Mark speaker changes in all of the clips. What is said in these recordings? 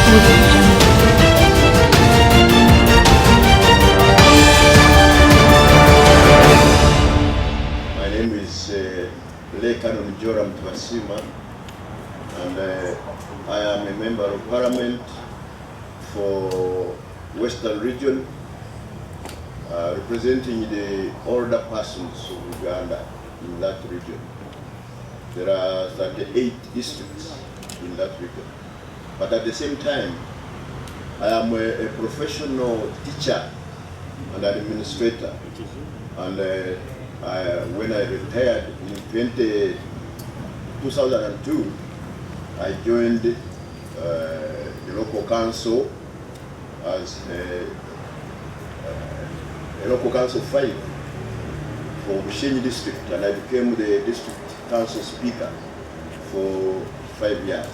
Speaker 1: My name is Canon Joram Twasima, and I am a member of Parliament for Western Region, representing the older persons of Uganda in that region. There are 38 districts in that region. But at the same time, I am a professional teacher and administrator. And when I retired in 2002, I joined the local council as a local council 5 for Bushenyi district, and I became the district council speaker for 5 years.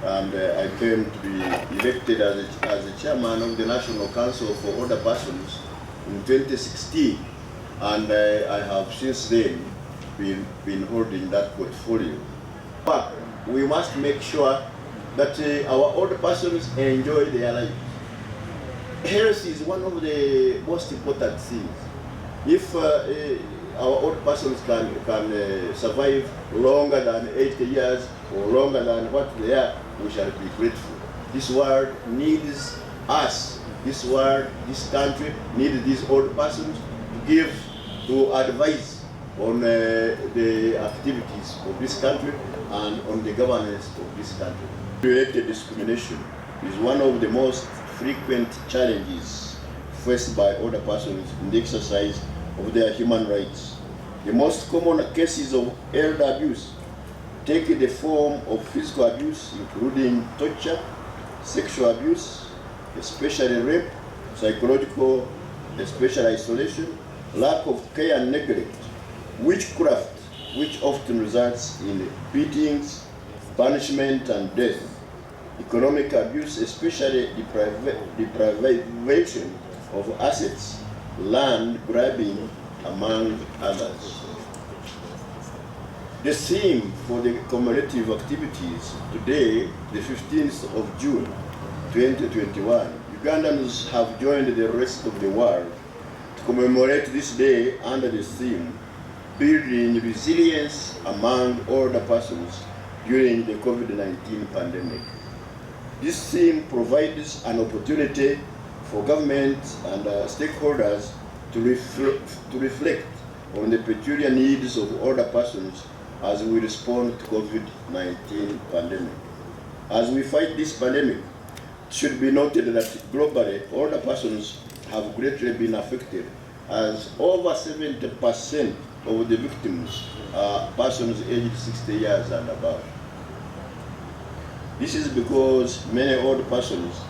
Speaker 1: And I came to be elected as the chairman of the National Council for Older Persons in 2016, and I have since then been holding that portfolio. But we must make sure that our older persons enjoy their life. Health is one of the most important things. If our old persons can survive longer than 80 years or longer than what they are, we shall be grateful. This world needs us. This world, this country needs these old persons to advise on the activities of this country and on the governance of this country. Related discrimination is one of the most frequent challenges faced by older persons in the exercise of their human rights. The most common cases of elder abuse take the form of physical abuse, including torture, sexual abuse, especially rape, psychological, especially isolation, lack of care and neglect, witchcraft, which often results in beatings, punishment and death, economic abuse, especially deprivation of assets, land grabbing, among others. The theme for the commemorative activities today, the 15th of June 2021, Ugandans have joined the rest of the world to commemorate this day under the theme, Building Resilience Among Older Persons during the COVID-19 pandemic. This theme provides an opportunity for government and stakeholders to reflect on the peculiar needs of older persons as we respond to COVID-19 pandemic. As we fight this pandemic, it should be noted that globally, older persons have greatly been affected, as over 70% of the victims are persons aged 60 years and above. This is because many old persons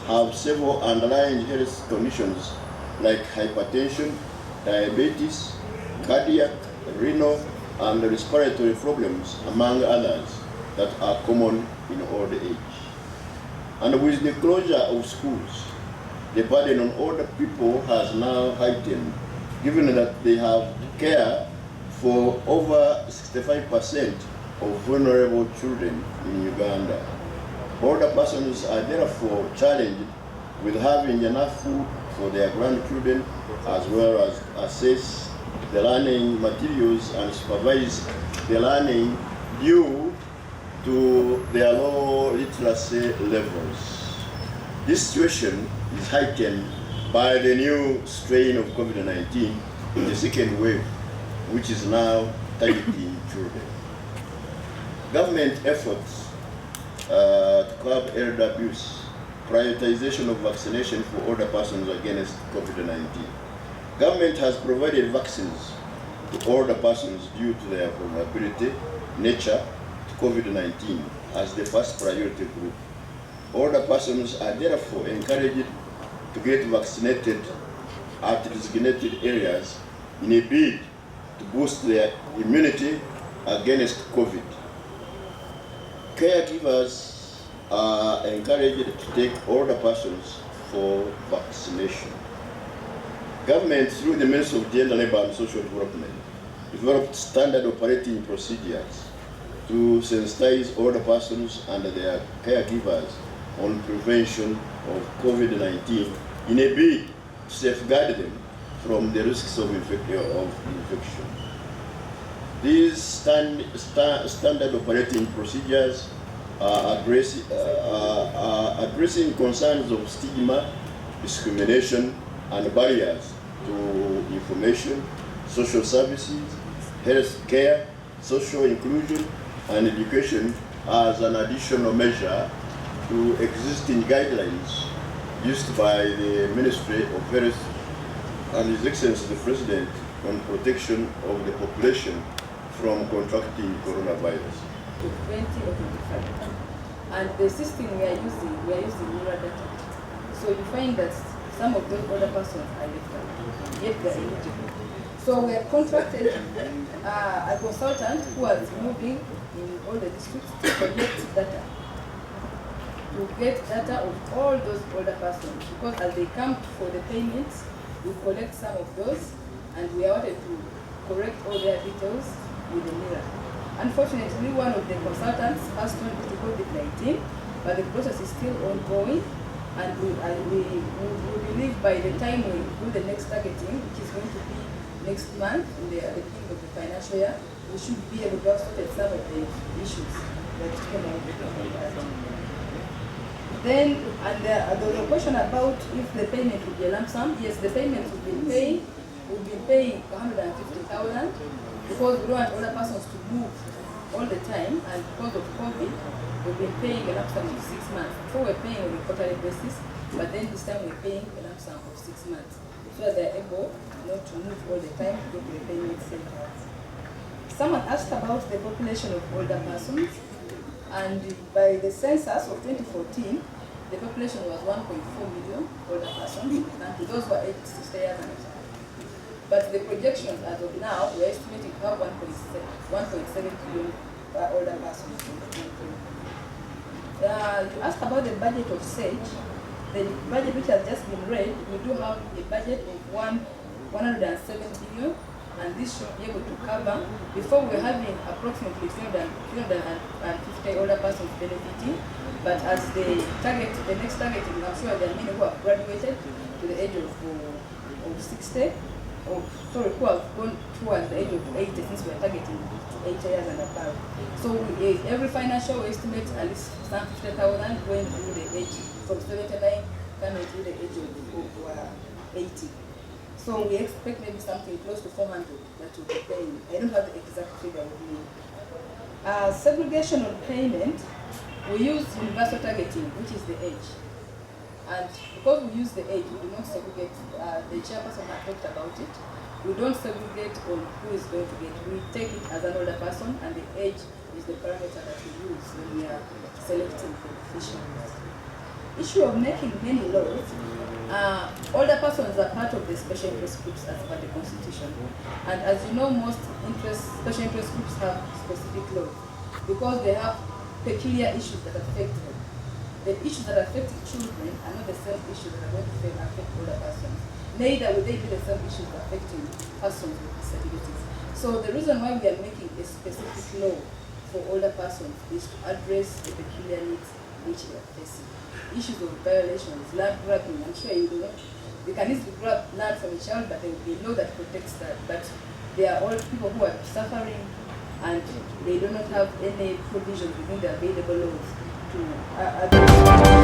Speaker 1: have several underlying health conditions like hypertension, diabetes, cardiac, renal, and respiratory problems, among others, that are common in old age. And with the closure of schools, the burden on older people has now heightened, given that they have to care for over 65% of vulnerable children in Uganda. Older persons are therefore challenged with having enough food for their grandchildren, as well as assess the learning materials and supervise the learning due to their low literacy levels. This situation is heightened by the new strain of COVID-19, the second wave, which is now targeting children. Government efforts to curb elder abuse, prioritization of vaccination for older persons against COVID-19. Government has provided vaccines to older persons due to their vulnerability nature to COVID-19 as the first priority group. Older persons are therefore encouraged to get vaccinated at designated areas in a bid to boost their immunity against COVID. Caregivers are encouraged to take older persons for vaccination. Government, through the Ministry of Gender, Labour and Social Development, developed standard operating procedures to sensitize older persons and their caregivers on prevention of COVID-19 in a bid to safeguard them from the risks of infection. These standard operating procedures are addressing concerns of stigma, discrimination, and barriers to information, social services, health care, social inclusion, and education as an additional measure to existing guidelines used by the Ministry of Health and His Excellency the President on protection of the population from contracting coronavirus.
Speaker 2: 20 or 25. And the system we are using mirror data. So you find that some of those older persons are left out, yet they are eligible. So we have contracted a consultant who is moving in all the districts to collect data. To get data of all those older persons, because as they come for the payments, we collect some of those, and we are able to correct all their details with the mirror. Unfortunately, one of the consultants passed on due to COVID-19, but the process is still ongoing, and we believe by the time we do the next targeting, which is going to be next month, at the beginning of the financial year, we should be able to have sorted some of the issues that came out with the Then, and there was a question about if the payment would be a lump sum. Yes, the payment would be paying 150,000 because we don't want older persons to move all the time, and because of COVID, we've been paying a lump sum of 6 months. Before we're paying on a quarterly basis, but then this time we're paying a lump sum of 6 months. So they're able not to move all the time to go to the payment centers. Someone asked about the population of older persons, and by the census of 2014, the population was 1.4 million older persons, and those were aged 60 years and above. But the projections as of now, we're estimating to have 1.7 million older persons in the country. You asked about the budget of SAGE. The budget which has just been read, we do have a budget of 107 billion, and this should be able to cover, before we're having approximately 350 older persons benefiting, but as the next target, I'm sure there are many who have graduated to the age of 60, who have gone towards the age of 80, since we're targeting 80 years and above. So every financial we estimate at least some 50,000 going through the age from 79 coming through the age of 80. So we expect maybe something close to 400 that will be paying. I don't have the exact figure with me. Segregation on payment, we use universal targeting, which is the age. And because we use the age, we do not segregate. The chairperson has talked about it. We don't segregate on who is going to get. We take it as an older person, and the age is the parameter that we use when we are selecting beneficiaries. Issue of making many laws. Older persons are part of the special interest groups as per the Constitution. And as you know, most special interest groups have specific laws because they have peculiar issues that affect them. The issues that affect children are not the same issues that are going to affect older persons. Neither will they be the same issues affecting persons with disabilities. So the reason why we are making a specific law for older persons is to address the peculiar needs which they are facing. Issues of violations, land grabbing, I'm sure you know. They can easily grab land from a child, but there will be a law that protects that. But they are all people who are suffering, and they do not have any provisions within the available laws to address